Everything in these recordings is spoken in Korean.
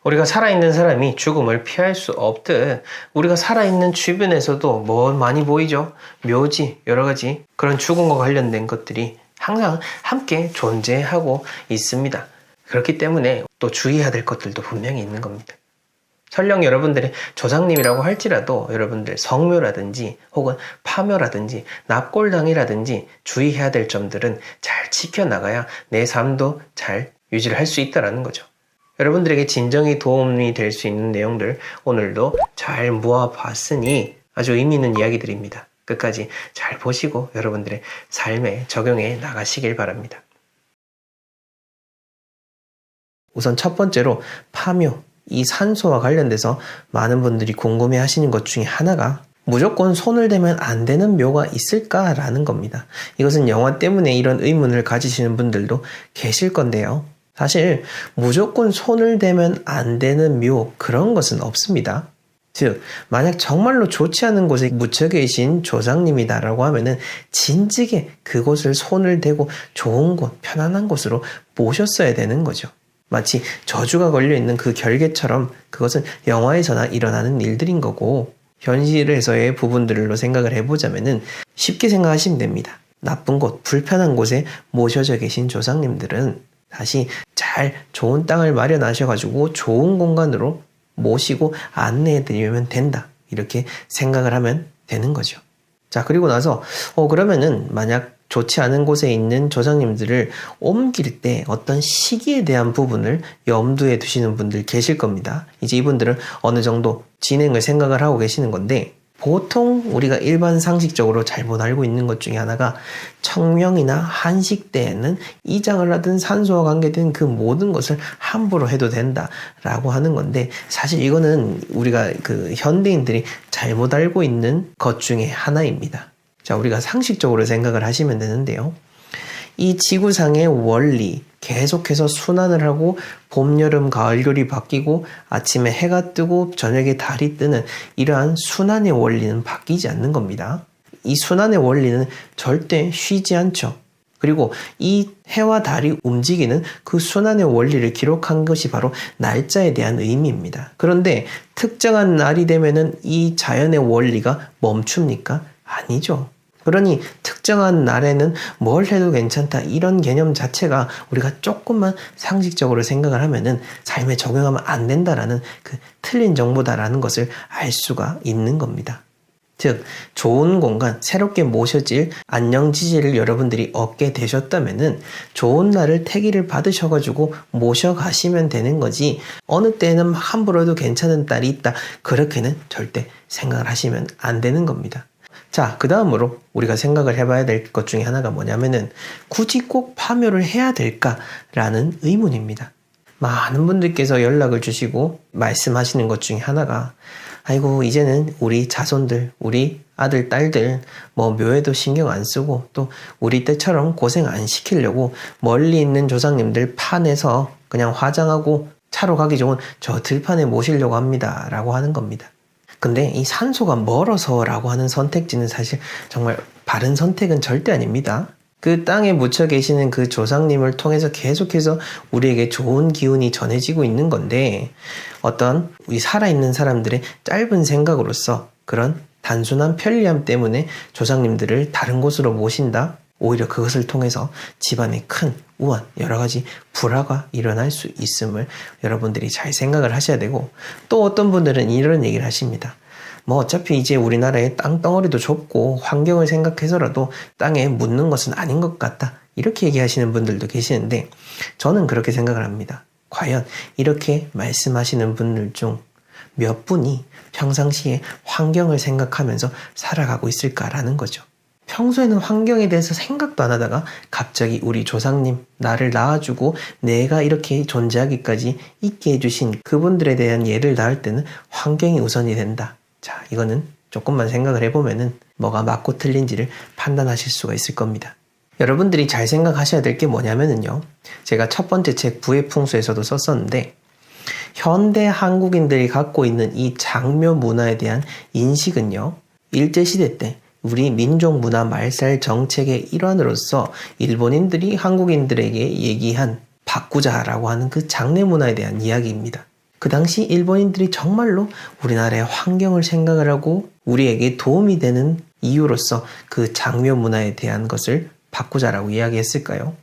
우리가 살아있는 사람이 죽음을 피할 수 없듯 우리가 살아있는 주변에서도 뭐 많이 보이죠? 묘지, 여러 가지 그런 죽음과 관련된 것들이 항상 함께 존재하고 있습니다. 그렇기 때문에 또 주의해야 될 것들도 분명히 있는 겁니다. 설령 여러분들의 조상님이라고 할지라도 여러분들 성묘라든지 혹은 파묘라든지 납골당이라든지 주의해야 될 점들은 잘 지켜나가야 내 삶도 잘 유지를 할 수 있다는 거죠. 여러분들에게 진정이 도움이 될 수 있는 내용들 오늘도 잘 모아봤으니 아주 의미 있는 이야기들입니다. 끝까지 잘 보시고 여러분들의 삶에 적용해 나가시길 바랍니다. 우선 첫 번째로 파묘, 이 산소와 관련돼서 많은 분들이 궁금해 하시는 것 중에 하나가 무조건 손을 대면 안 되는 묘가 있을까라는 겁니다. 이것은 영화 때문에 이런 의문을 가지시는 분들도 계실 건데요. 사실 무조건 손을 대면 안 되는 묘 그런 것은 없습니다. 즉 만약 정말로 좋지 않은 곳에 묻혀 계신 조상님이다라고 하면은 진즉에 그곳을 손을 대고 좋은 곳, 편안한 곳으로 모셨어야 되는 거죠. 마치 저주가 걸려있는 그 결계처럼 그것은 영화에서나 일어나는 일들인 거고 현실에서의 부분들로 생각을 해보자면은 쉽게 생각하시면 됩니다. 나쁜 곳, 불편한 곳에 모셔져 계신 조상님들은 다시 잘 좋은 땅을 마련하셔가지고 좋은 공간으로 모시고 안내해드리면 된다. 이렇게 생각을 하면 되는 거죠. 자, 그리고 나서 그러면은 만약 좋지 않은 곳에 있는 조상님들을 옮길 때 어떤 시기에 대한 부분을 염두에 두시는 분들 계실 겁니다. 이제 이분들은 어느 정도 진행을 생각을 하고 계시는 건데 보통 우리가 일반 상식적으로 잘못 알고 있는 것 중에 하나가 청명이나 한식 때에는 이장을 하든 산소와 관계된 그 모든 것을 함부로 해도 된다라고 하는 건데 사실 이거는 우리가 그 현대인들이 잘못 알고 있는 것 중에 하나입니다. 자, 우리가 상식적으로 생각을 하시면 되는데요. 이 지구상의 원리, 계속해서 순환을 하고 봄, 여름, 가을, 겨울이 바뀌고 아침에 해가 뜨고 저녁에 달이 뜨는 이러한 순환의 원리는 바뀌지 않는 겁니다. 이 순환의 원리는 절대 쉬지 않죠. 그리고 이 해와 달이 움직이는 그 순환의 원리를 기록한 것이 바로 날짜에 대한 의미입니다. 그런데 특정한 날이 되면은 이 자연의 원리가 멈춥니까? 아니죠. 그러니 특정한 날에는 뭘 해도 괜찮다 이런 개념 자체가 우리가 조금만 상식적으로 생각을 하면은 삶에 적용하면 안 된다라는 그 틀린 정보다라는 것을 알 수가 있는 겁니다. 즉 좋은 공간, 새롭게 모셔질 안녕지지를 여러분들이 얻게 되셨다면은 좋은 날을 태기를 받으셔가지고 모셔가시면 되는 거지 어느 때는 함부로 해도 괜찮은 딸이 있다 그렇게는 절대 생각을 하시면 안 되는 겁니다. 자, 그 다음으로 우리가 생각을 해봐야 될 것 중에 하나가 뭐냐면은 굳이 꼭 파묘를 해야 될까라는 의문입니다. 많은 분들께서 연락을 주시고 말씀하시는 것 중에 하나가 아이고 이제는 우리 자손들, 우리 아들, 딸들 뭐 묘에도 신경 안 쓰고 또 우리 때처럼 고생 안 시키려고 멀리 있는 조상님들 판에서 그냥 화장하고 차로 가기 좋은 저 들판에 모시려고 합니다 라고 하는 겁니다. 근데 이 산소가 멀어서라고 하는 선택지는 사실 정말 바른 선택은 절대 아닙니다. 그 땅에 묻혀 계시는 그 조상님을 통해서 계속해서 우리에게 좋은 기운이 전해지고 있는 건데 어떤 우리 살아있는 사람들의 짧은 생각으로서 그런 단순한 편리함 때문에 조상님들을 다른 곳으로 모신다? 오히려 그것을 통해서 집안에 큰 우환, 여러 가지 불화가 일어날 수 있음을 여러분들이 잘 생각을 하셔야 되고 또 어떤 분들은 이런 얘기를 하십니다. 뭐 어차피 이제 우리나라의 땅덩어리도 좁고 환경을 생각해서라도 땅에 묻는 것은 아닌 것 같다. 이렇게 얘기하시는 분들도 계시는데 저는 그렇게 생각을 합니다. 과연 이렇게 말씀하시는 분들 중 몇 분이 평상시에 환경을 생각하면서 살아가고 있을까라는 거죠. 평소에는 환경에 대해서 생각도 안 하다가 갑자기 우리 조상님 나를 낳아주고 내가 이렇게 존재하기까지 있게 해주신 그분들에 대한 예를 낳을 때는 환경이 우선이 된다. 자, 이거는 조금만 생각을 해보면은 뭐가 맞고 틀린지를 판단하실 수가 있을 겁니다. 여러분들이 잘 생각하셔야 될 게 뭐냐면은요. 제가 첫 번째 책 부의 풍수에서도 썼었는데 현대 한국인들이 갖고 있는 이 장묘 문화에 대한 인식은요. 일제시대 때 우리 민족 문화 말살 정책의 일환으로서 일본인들이 한국인들에게 얘기한 바꾸자라고 하는 그 장례 문화에 대한 이야기입니다. 그 당시 일본인들이 정말로 우리나라의 환경을 생각을 하고 우리에게 도움이 되는 이유로서 그 장묘 문화에 대한 것을 바꾸자라고 이야기했을까요?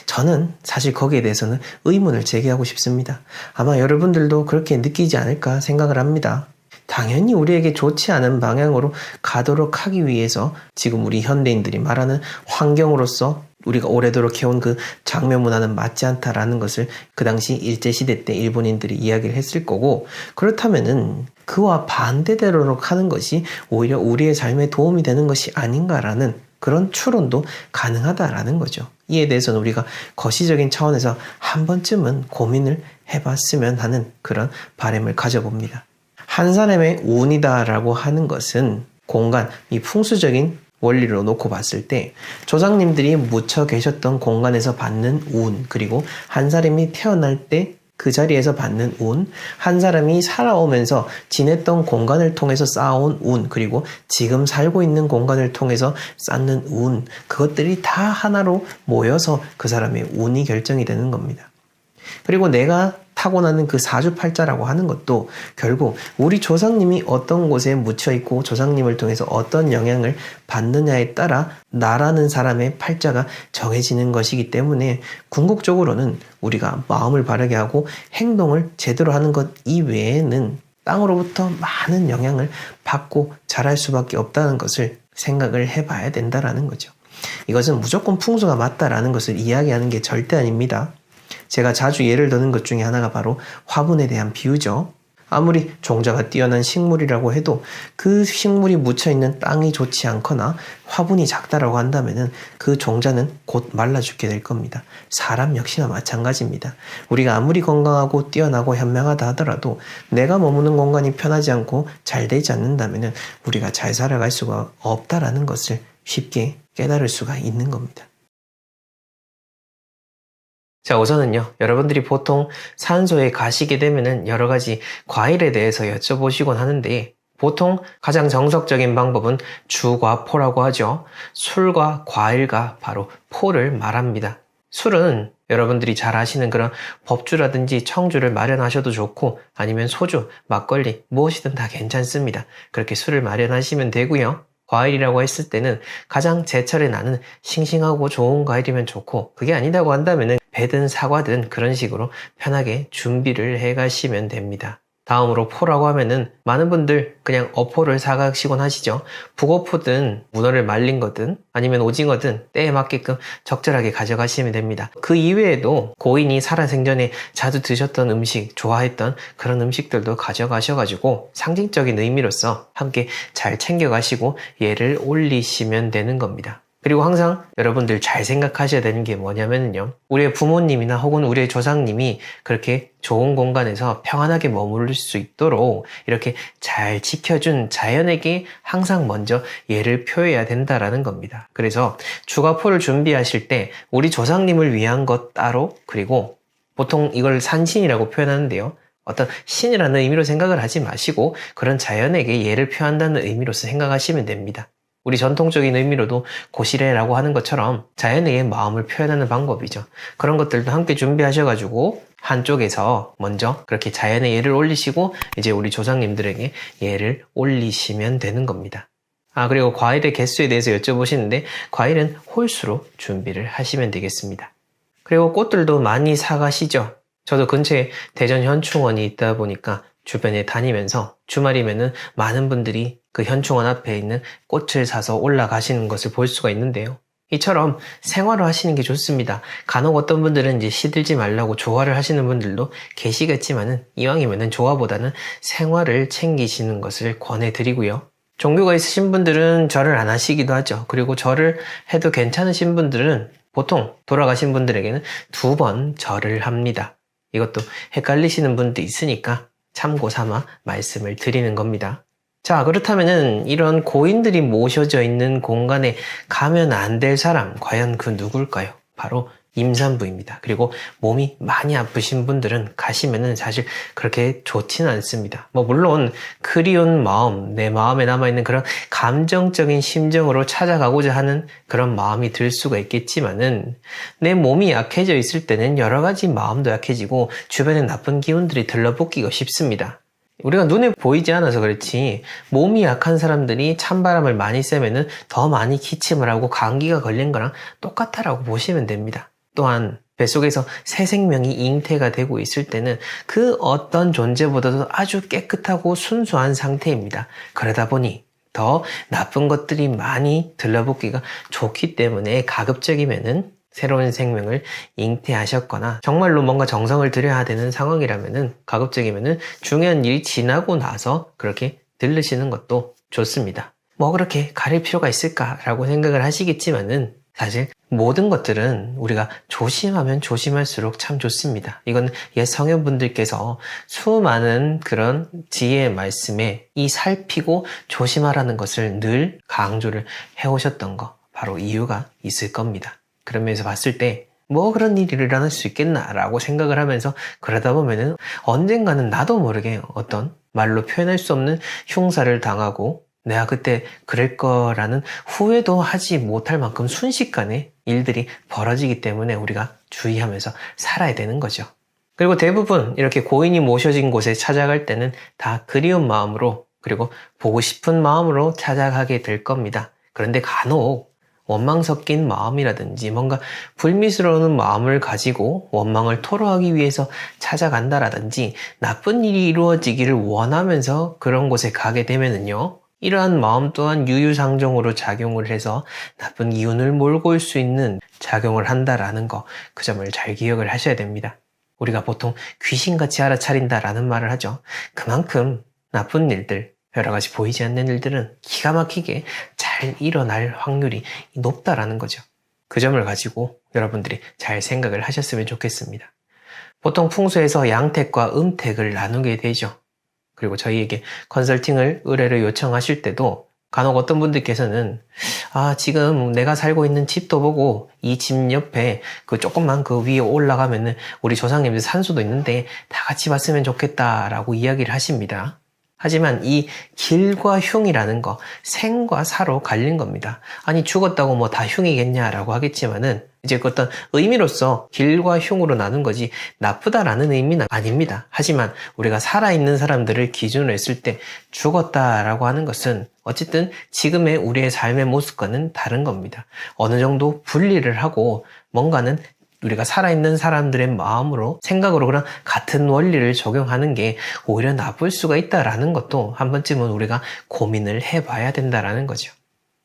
저는 사실 거기에 대해서는 의문을 제기하고 싶습니다. 아마 여러분들도 그렇게 느끼지 않을까 생각을 합니다. 당연히 우리에게 좋지 않은 방향으로 가도록 하기 위해서 지금 우리 현대인들이 말하는 환경으로서 우리가 오래도록 해온 그 장묘 문화는 맞지 않다라는 것을 그 당시 일제시대 때 일본인들이 이야기를 했을 거고, 그렇다면은 그와 반대대로록 하는 것이 오히려 우리의 삶에 도움이 되는 것이 아닌가라는 그런 추론도 가능하다라는 거죠. 이에 대해서는 우리가 거시적인 차원에서 한 번쯤은 고민을 해봤으면 하는 그런 바람을 가져봅니다. 한 사람의 운이다라고 하는 것은 공간, 이 풍수적인 원리로 놓고 봤을 때 조상님들이 묻혀 계셨던 공간에서 받는 운, 그리고 한 사람이 태어날 때 그 자리에서 받는 운, 한 사람이 살아오면서 지냈던 공간을 통해서 쌓아온 운, 그리고 지금 살고 있는 공간을 통해서 쌓는 운, 그것들이 다 하나로 모여서 그 사람의 운이 결정이 되는 겁니다. 그리고 내가 타고나는 그 사주팔자라고 하는 것도 결국 우리 조상님이 어떤 곳에 묻혀있고 조상님을 통해서 어떤 영향을 받느냐에 따라 나라는 사람의 팔자가 정해지는 것이기 때문에 궁극적으로는 우리가 마음을 바르게 하고 행동을 제대로 하는 것 이외에는 땅으로부터 많은 영향을 받고 자랄 수밖에 없다는 것을 생각을 해봐야 된다라는 거죠. 이것은 무조건 풍수가 맞다라는 것을 이야기하는 게 절대 아닙니다. 제가 자주 예를 드는 것 중에 하나가 바로 화분에 대한 비유죠. 아무리 종자가 뛰어난 식물이라고 해도 그 식물이 묻혀있는 땅이 좋지 않거나 화분이 작다라고 한다면 그 종자는 곧 말라 죽게 될 겁니다. 사람 역시나 마찬가지입니다. 우리가 아무리 건강하고 뛰어나고 현명하다 하더라도 내가 머무는 공간이 편하지 않고 잘 되지 않는다면 우리가 잘 살아갈 수가 없다라는 것을 쉽게 깨달을 수가 있는 겁니다. 자, 우선은요, 여러분들이 보통 산소에 가시게 되면은 여러 가지 과일에 대해서 여쭤보시곤 하는데, 보통 가장 정석적인 방법은 주과 포라고 하죠. 술과 과일과 바로 포를 말합니다. 술은 여러분들이 잘 아시는 그런 법주라든지 청주를 마련하셔도 좋고, 아니면 소주, 막걸리, 무엇이든 다 괜찮습니다. 그렇게 술을 마련하시면 되고요. 과일이라고 했을 때는 가장 제철에 나는 싱싱하고 좋은 과일이면 좋고, 그게 아니다고 한다면은 배든 사과든 그런 식으로 편하게 준비를 해 가시면 됩니다. 다음으로 포라고 하면은 많은 분들 그냥 어포를 사가시곤 하시죠. 북어포든 문어를 말린 거든 아니면 오징어든 때에 맞게끔 적절하게 가져가시면 됩니다. 그 이외에도 고인이 살아생전에 자주 드셨던 음식, 좋아했던 그런 음식들도 가져가셔가지고 상징적인 의미로서 함께 잘 챙겨가시고 예를 올리시면 되는 겁니다. 그리고 항상 여러분들 잘 생각하셔야 되는 게 뭐냐면요, 우리의 부모님이나 혹은 우리의 조상님이 그렇게 좋은 공간에서 평안하게 머무를 수 있도록 이렇게 잘 지켜준 자연에게 항상 먼저 예를 표해야 된다라는 겁니다. 그래서 주가포를 준비하실 때 우리 조상님을 위한 것 따로, 그리고 보통 이걸 산신이라고 표현하는데요, 어떤 신이라는 의미로 생각을 하지 마시고 그런 자연에게 예를 표한다는 의미로서 생각하시면 됩니다. 우리 전통적인 의미로도 고시래라고 하는 것처럼 자연의 마음을 표현하는 방법이죠. 그런 것들도 함께 준비하셔가지고 한쪽에서 먼저 그렇게 자연의 예를 올리시고 이제 우리 조상님들에게 예를 올리시면 되는 겁니다. 그리고 과일의 개수에 대해서 여쭤보시는데, 과일은 홀수로 준비를 하시면 되겠습니다. 그리고 꽃들도 많이 사가시죠. 저도 근처에 대전 현충원이 있다 보니까 주변에 다니면서 주말이면은 많은 분들이 그 현충원 앞에 있는 꽃을 사서 올라가시는 것을 볼 수가 있는데요. 이처럼 생활을 하시는 게 좋습니다. 간혹 어떤 분들은 이제 시들지 말라고 조화를 하시는 분들도 계시겠지만은 이왕이면은 조화보다는 생활을 챙기시는 것을 권해드리고요. 종교가 있으신 분들은 절을 안 하시기도 하죠. 그리고 절을 해도 괜찮으신 분들은 보통 돌아가신 분들에게는 2번 절을 합니다. 이것도 헷갈리시는 분도 있으니까 참고 삼아 말씀을 드리는 겁니다. 자, 그렇다면은 이런 고인들이 모셔져 있는 공간에 가면 안 될 사람, 과연 그 누굴까요? 바로 임산부입니다. 그리고 몸이 많이 아프신 분들은 가시면은 사실 그렇게 좋지는 않습니다. 물론 그리운 마음, 내 마음에 남아있는 그런 감정적인 심정으로 찾아가고자 하는 그런 마음이 들 수가 있겠지만은 내 몸이 약해져 있을 때는 여러 가지 마음도 약해지고 주변에 나쁜 기운들이 들러붙기가 쉽습니다. 우리가 눈에 보이지 않아서 그렇지 몸이 약한 사람들이 찬바람을 많이 쐬면은 더 많이 기침을 하고 감기가 걸린 거랑 똑같다라고 보시면 됩니다. 또한 뱃속에서 새 생명이 잉태가 되고 있을 때는 그 어떤 존재보다도 아주 깨끗하고 순수한 상태입니다. 그러다 보니 더 나쁜 것들이 많이 들러붙기가 좋기 때문에 가급적이면은 새로운 생명을 잉태하셨거나 정말로 뭔가 정성을 들여야 되는 상황이라면은 가급적이면은 중요한 일이 지나고 나서 그렇게 들르시는 것도 좋습니다. 그렇게 가릴 필요가 있을까라고 생각을 하시겠지만은 사실 모든 것들은 우리가 조심하면 조심할수록 참 좋습니다. 이건 옛 성현분들께서 수많은 그런 지혜의 말씀에 이 살피고 조심하라는 것을 늘 강조를 해오셨던 거 바로 이유가 있을 겁니다. 그런 면에서 봤을 때 그런 일이 일어날 수 있겠나라고 생각을 하면서 그러다 보면은 언젠가는 나도 모르게 어떤 말로 표현할 수 없는 흉사를 당하고 내가 그때 그럴 거라는 후회도 하지 못할 만큼 순식간에 일들이 벌어지기 때문에 우리가 주의하면서 살아야 되는 거죠. 그리고 대부분 이렇게 고인이 모셔진 곳에 찾아갈 때는 다 그리운 마음으로 그리고 보고 싶은 마음으로 찾아가게 될 겁니다. 그런데 간혹 원망 섞인 마음이라든지 뭔가 불미스러운 마음을 가지고 원망을 토로하기 위해서 찾아간다라든지 나쁜 일이 이루어지기를 원하면서 그런 곳에 가게 되면은요. 이러한 마음 또한 유유상종으로 작용을 해서 나쁜 기운을 몰고 올 수 있는 작용을 한다라는 거, 그 점을 잘 기억을 하셔야 됩니다. 우리가 보통 귀신같이 알아차린다라는 말을 하죠. 그만큼 나쁜 일들, 여러 가지 보이지 않는 일들은 기가 막히게 잘 일어날 확률이 높다라는 거죠. 그 점을 가지고 여러분들이 잘 생각을 하셨으면 좋겠습니다. 보통 풍수에서 양택과 음택을 나누게 되죠. 그리고 저희에게 컨설팅을 의뢰를 요청하실 때도 간혹 어떤 분들께서는 지금 내가 살고 있는 집도 보고 이 집 옆에 그 조금만 그 위에 올라가면은 우리 조상님들 산소도 있는데 다 같이 봤으면 좋겠다라고 이야기를 하십니다. 하지만 이 길과 흉이라는 거 생과 사로 갈린 겁니다. 아니 죽었다고 다 흉이겠냐라고 하겠지만은 이제 그 어떤 의미로서 길과 흉으로 나눈 거지 나쁘다라는 의미는 아닙니다. 하지만 우리가 살아있는 사람들을 기준으로 했을 때 죽었다라고 하는 것은 어쨌든 지금의 우리의 삶의 모습과는 다른 겁니다. 어느 정도 분리를 하고 뭔가는 우리가 살아있는 사람들의 마음으로 생각으로 그런 같은 원리를 적용하는 게 오히려 나쁠 수가 있다라는 것도 한 번쯤은 우리가 고민을 해봐야 된다라는 거죠.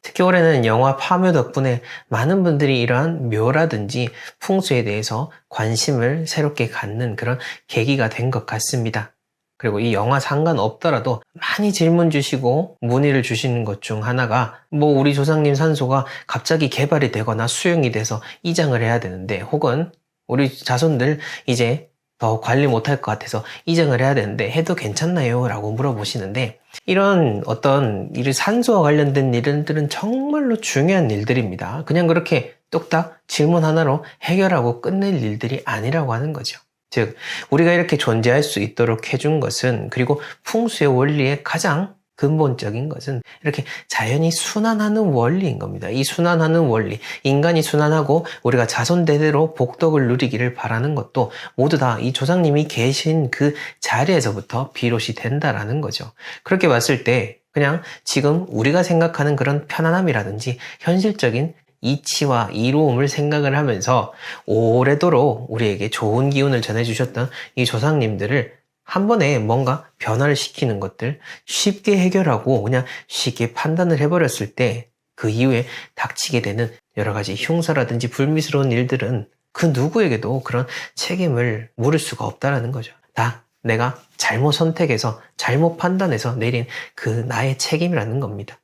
특히 올해는 영화 파묘 덕분에 많은 분들이 이러한 묘라든지 풍수에 대해서 관심을 새롭게 갖는 그런 계기가 된 것 같습니다. 그리고 이 영화 상관없더라도 많이 질문 주시고 문의를 주시는 것 중 하나가 우리 조상님 산소가 갑자기 개발이 되거나 수용이 돼서 이장을 해야 되는데 혹은 우리 자손들 이제 더 관리 못할 것 같아서 이장을 해야 되는데 해도 괜찮나요? 라고 물어보시는데 이런 어떤 산소와 관련된 일들은 정말로 중요한 일들입니다. 그냥 그렇게 뚝딱 질문 하나로 해결하고 끝낼 일들이 아니라고 하는 거죠. 즉 우리가 이렇게 존재할 수 있도록 해준 것은 그리고 풍수의 원리의 가장 근본적인 것은 이렇게 자연이 순환하는 원리인 겁니다. 이 순환하는 원리, 인간이 순환하고 우리가 자손대대로 복덕을 누리기를 바라는 것도 모두 다 이 조상님이 계신 그 자리에서부터 비롯이 된다라는 거죠. 그렇게 봤을 때 그냥 지금 우리가 생각하는 그런 편안함이라든지 현실적인 이치와 이로움을 생각을 하면서 오래도록 우리에게 좋은 기운을 전해주셨던 이 조상님들을 한 번에 뭔가 변화를 시키는 것들 쉽게 해결하고 그냥 쉽게 판단을 해버렸을 때 그 이후에 닥치게 되는 여러 가지 흉사라든지 불미스러운 일들은 그 누구에게도 그런 책임을 물을 수가 없다라는 거죠. 다 내가 잘못 선택해서 잘못 판단해서 내린 그 나의 책임이라는 겁니다.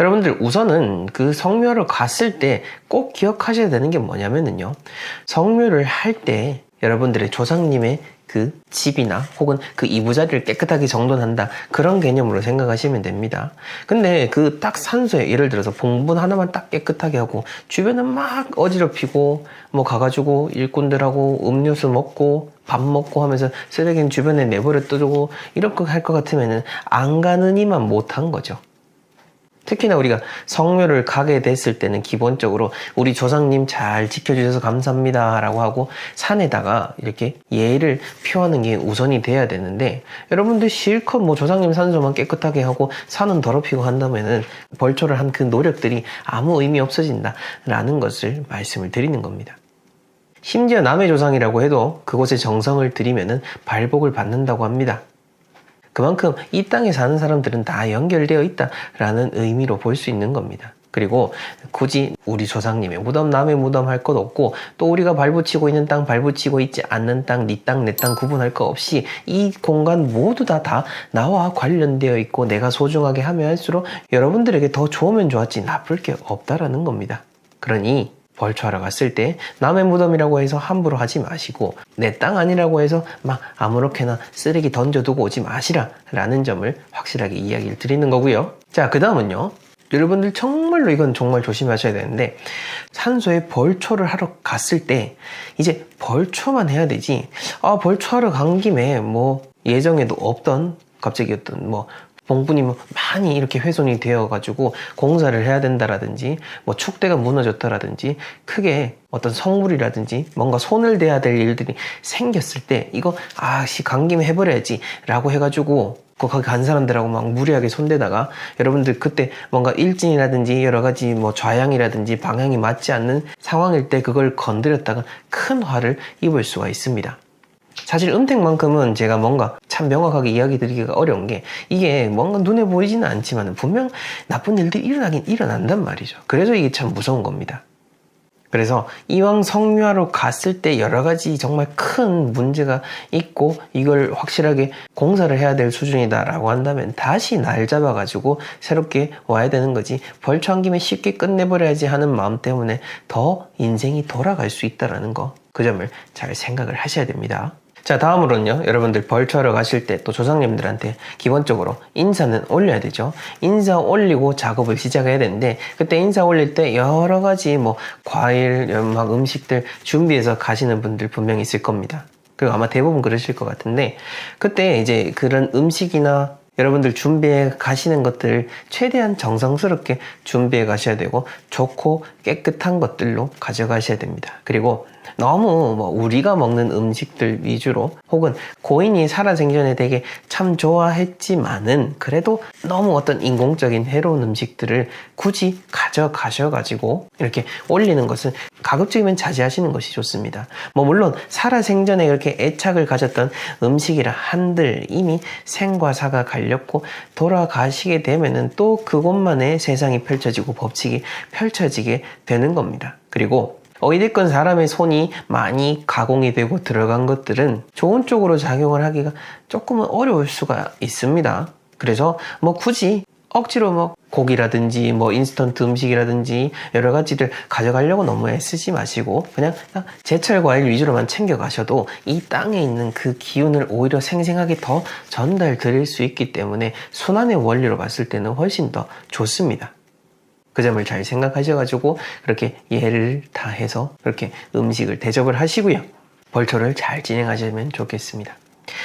여러분들 우선은 그 성묘를 갔을 때 꼭 기억하셔야 되는 게 뭐냐면요. 성묘를 할 때 여러분들의 조상님의 그 집이나 혹은 그 이부자리를 깨끗하게 정돈한다, 그런 개념으로 생각하시면 됩니다. 근데 그 딱 산소에 예를 들어서 봉분 하나만 딱 깨끗하게 하고 주변은 막 어지럽히고 뭐 가가지고 일꾼들하고 음료수 먹고 밥 먹고 하면서 쓰레기는 주변에 내버려 두고 이렇게 할 것 같으면은 안 가는 이만 못한 거죠. 특히나 우리가 성묘를 가게 됐을 때는 기본적으로 우리 조상님 잘 지켜주셔서 감사합니다 라고 하고 산에다가 이렇게 예를 표하는 게 우선이 돼야 되는데, 여러분들 실컷 뭐 조상님 산소만 깨끗하게 하고 산은 더럽히고 한다면은 벌초를 한 그 노력들이 아무 의미 없어진다 라는 것을 말씀을 드리는 겁니다. 심지어 남의 조상이라고 해도 그곳에 정성을 들이면은 발복을 받는다고 합니다. 그만큼 이 땅에 사는 사람들은 다 연결되어 있다라는 의미로 볼 수 있는 겁니다. 그리고 굳이 우리 조상님의 무덤 남의 무덤 할 것 없고, 또 우리가 발붙이고 있는 땅 발붙이고 있지 않는 땅, 네 땅 내 땅 구분할 거 없이 이 공간 모두 다 나와 관련되어 있고 내가 소중하게 하면 할수록 여러분들에게 더 좋으면 좋았지 나쁠 게 없다라는 겁니다. 그러니 벌초하러 갔을 때 남의 무덤이라고 해서 함부로 하지 마시고, 내 땅 아니라고 해서 막 아무렇게나 쓰레기 던져두고 오지 마시라 라는 점을 확실하게 이야기를 드리는 거고요. 자, 그 다음은요, 여러분들 정말로 이건 정말 조심하셔야 되는데, 산소에 벌초를 하러 갔을 때 이제 벌초만 해야 되지, 벌초하러 간 김에 뭐 예정에도 없던 갑자기 어떤 뭐 봉분이 뭐 많이 이렇게 훼손이 되어가지고 공사를 해야 된다라든지, 뭐 축대가 무너졌다라든지, 크게 어떤 성물이라든지 뭔가 손을 대야 될 일들이 생겼을 때 이거 간 김에 해버려야지 라고 해가지고 거기 간 사람들하고 막 무리하게 손대다가 여러분들 그때 뭔가 일진이라든지 여러 가지 뭐 좌향이라든지 방향이 맞지 않는 상황일 때 그걸 건드렸다가 큰 화를 입을 수가 있습니다. 사실 음택만큼은 제가 뭔가 참 명확하게 이야기 드리기가 어려운 게, 이게 뭔가 눈에 보이지는 않지만 분명 나쁜 일들이 일어나긴 일어난단 말이죠. 그래서 이게 참 무서운 겁니다. 그래서 이왕 성묘하러 갔을 때 여러 가지 정말 큰 문제가 있고 이걸 확실하게 공사를 해야 될 수준이다라고 한다면 다시 날 잡아가지고 새롭게 와야 되는 거지, 벌초한 김에 쉽게 끝내버려야지 하는 마음 때문에 더 인생이 돌아갈 수 있다는 거, 그 점을 잘 생각을 하셔야 됩니다. 자, 다음으로는요, 여러분들 벌초하러 가실 때 또 조상님들한테 기본적으로 인사는 올려야 되죠. 인사 올리고 작업을 시작해야 되는데, 그때 인사 올릴 때 여러 가지 뭐 과일, 막 음식들 준비해서 가시는 분들 분명히 있을 겁니다. 그리고 아마 대부분 그러실 것 같은데, 그때 이제 그런 음식이나 여러분들 준비해 가시는 것들 최대한 정성스럽게 준비해 가셔야 되고, 좋고 깨끗한 것들로 가져가셔야 됩니다. 그리고 너무 뭐 우리가 먹는 음식들 위주로, 혹은 고인이 살아생전에 되게 참 좋아했지만은 그래도 너무 어떤 인공적인 해로운 음식들을 굳이 가져가셔가지고 이렇게 올리는 것은 가급적이면 자제하시는 것이 좋습니다. 뭐 물론 살아생전에 그렇게 애착을 가졌던 음식이라 한들 이미 생과 사가 갈렸고 돌아가시게 되면은 또 그곳만의 세상이 펼쳐지고 법칙이 펼쳐지게 되는 겁니다. 그리고 어찌됐건 사람의 손이 많이 가공이 되고 들어간 것들은 좋은 쪽으로 작용을 하기가 조금은 어려울 수가 있습니다. 그래서 뭐 굳이 억지로 뭐 고기라든지 뭐 인스턴트 음식이라든지 여러 가지들 가져가려고 너무 애쓰지 마시고 그냥 제철 과일 위주로만 챙겨 가셔도 이 땅에 있는 그 기운을 오히려 생생하게 더 전달 드릴 수 있기 때문에 순환의 원리로 봤을 때는 훨씬 더 좋습니다. 그 점을 잘 생각하셔가지고 그렇게 예를 다해서 그렇게 음식을 대접을 하시고요. 벌초를 잘 진행하시면 좋겠습니다.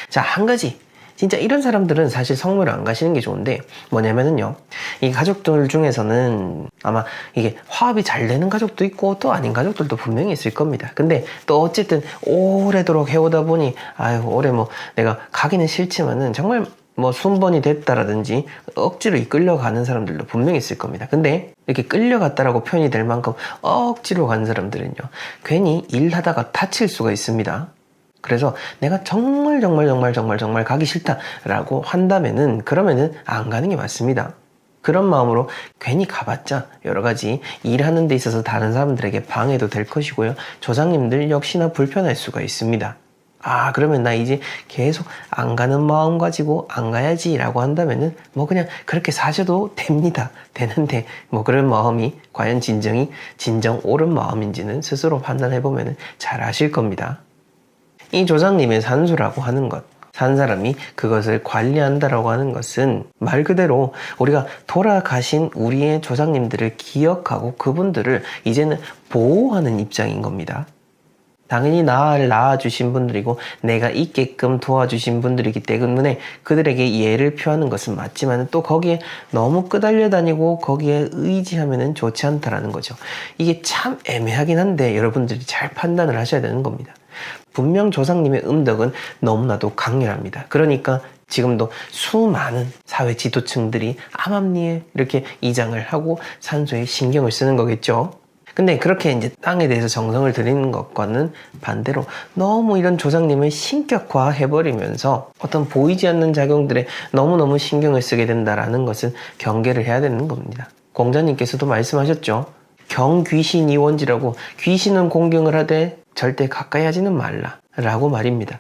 자, 한 가지. 진짜 이런 사람들은 사실 성묘를 안 가시는 게 좋은데, 뭐냐면은요, 이 가족들 중에서는 아마 이게 화합이 잘 되는 가족도 있고 또 아닌 가족들도 분명히 있을 겁니다. 근데 또 어쨌든 오래도록 해오다 보니 올해 뭐 내가 가기는 싫지만은 정말 뭐 순번이 됐다라든지 억지로 이끌려가는 사람들도 분명히 있을 겁니다. 근데 이렇게 끌려갔다라고 표현이 될 만큼 억지로 간 사람들은요, 괜히 일하다가 다칠 수가 있습니다. 그래서 내가 정말 가기 싫다라고 한다면은 그러면은 안 가는 게 맞습니다. 그런 마음으로 괜히 가봤자 여러 가지 일하는 데 있어서 다른 사람들에게 방해도 될 것이고요. 조상님들 역시나 불편할 수가 있습니다. 그러면 나 이제 계속 안 가는 마음 가지고 안 가야지 라고 한다면은 뭐 그냥 그렇게 사셔도 됩니다. 되는데 뭐 그런 마음이 과연 진정 옳은 마음인지는 스스로 판단해보면 잘 아실 겁니다. 이 조상님의 산소라고 하는 것, 산 사람이 그것을 관리한다라고 하는 것은 말 그대로 우리가 돌아가신 우리의 조상님들을 기억하고 그분들을 이제는 보호하는 입장인 겁니다. 당연히 나를 낳아주신 분들이고 내가 있게끔 도와주신 분들이기 때문에 그들에게 예를 표하는 것은 맞지만 또 거기에 너무 끄달려 다니고 거기에 의지하면 좋지 않다라는 거죠. 이게 참 애매하긴 한데 여러분들이 잘 판단을 하셔야 되는 겁니다. 분명 조상님의 음덕은 너무나도 강렬합니다. 그러니까 지금도 수많은 사회 지도층들이 암암리에 이렇게 이장을 하고 산소에 신경을 쓰는 거겠죠. 근데 그렇게 이제 땅에 대해서 정성을 들이는 것과는 반대로 너무 이런 조상님을 신격화 해버리면서 어떤 보이지 않는 작용들에 너무너무 신경을 쓰게 된다라는 것은 경계를 해야 되는 겁니다. 공자님께서도 말씀하셨죠. 경귀신이원지라고 귀신은 공경을 하되 절대 가까이 하지는 말라 라고 말입니다.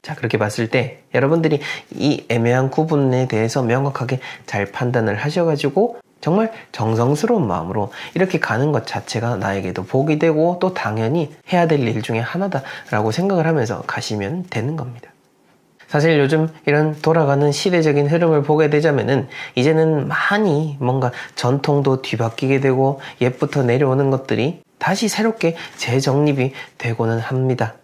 자, 그렇게 봤을 때 여러분들이 이 애매한 구분에 대해서 명확하게 잘 판단을 하셔가지고 정말 정성스러운 마음으로 이렇게 가는 것 자체가 나에게도 복이 되고 또 당연히 해야 될 일 중에 하나다라고 생각을 하면서 가시면 되는 겁니다. 사실 요즘 이런 돌아가는 시대적인 흐름을 보게 되자면은 이제는 많이 뭔가 전통도 뒤바뀌게 되고 옛부터 내려오는 것들이 다시 새롭게 재정립이 되고는 합니다.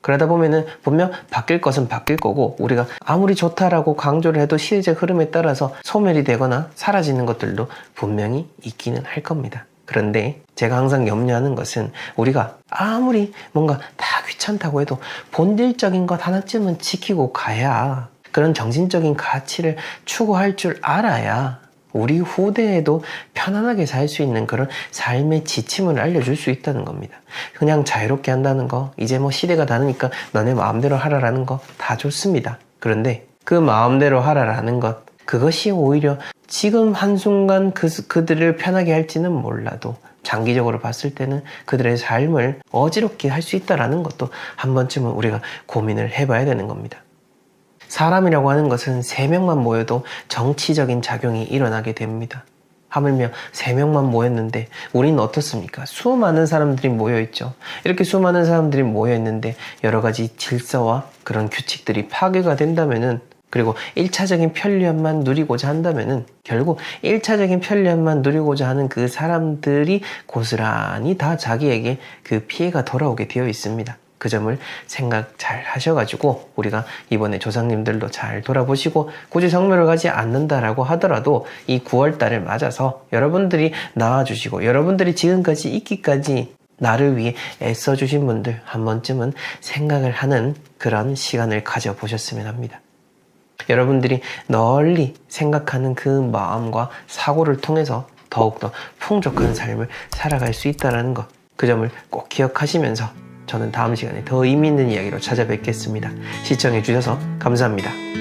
그러다 보면은 분명 바뀔 것은 바뀔 거고 우리가 아무리 좋다라고 강조를 해도 시대적 흐름에 따라서 소멸이 되거나 사라지는 것들도 분명히 있기는 할 겁니다. 그런데 제가 항상 염려하는 것은 우리가 아무리 뭔가 다 귀찮다고 해도 본질적인 것 하나쯤은 지키고 가야 그런 정신적인 가치를 추구할 줄 알아야 우리 후대에도 편안하게 살 수 있는 그런 삶의 지침을 알려줄 수 있다는 겁니다. 그냥 자유롭게 한다는 거, 이제 뭐 시대가 다르니까 너네 마음대로 하라라는 거 다 좋습니다. 그런데 그 마음대로 하라라는 것, 그것이 오히려 지금 한순간 그들을 편하게 할지는 몰라도 장기적으로 봤을 때는 그들의 삶을 어지럽게 할 수 있다는 것도 한 번쯤은 우리가 고민을 해봐야 되는 겁니다. 사람이라고 하는 것은 3명만 모여도 정치적인 작용이 일어나게 됩니다. 하물며 3명만 모였는데 우리는 어떻습니까? 수많은 사람들이 모여있죠. 이렇게 수많은 사람들이 모여있는데 여러 가지 질서와 그런 규칙들이 파괴가 된다면은 그리고 1차적인 편리함만 누리고자 한다면은 결국 1차적인 편리함만 누리고자 하는 그 사람들이 고스란히 다 자기에게 그 피해가 돌아오게 되어 있습니다. 그 점을 생각 잘 하셔가지고 우리가 이번에 조상님들도 잘 돌아보시고 굳이 성묘를 가지 않는다라고 하더라도 이 9월달을 맞아서 여러분들이 나와주시고 여러분들이 지금까지 있기까지 나를 위해 애써주신 분들 한 번쯤은 생각을 하는 그런 시간을 가져보셨으면 합니다. 여러분들이 널리 생각하는 그 마음과 사고를 통해서 더욱더 풍족한 삶을 살아갈 수 있다는 것, 그 점을 꼭 기억하시면서 저는 다음 시간에 더 의미 있는 이야기로 찾아뵙겠습니다. 시청해주셔서 감사합니다.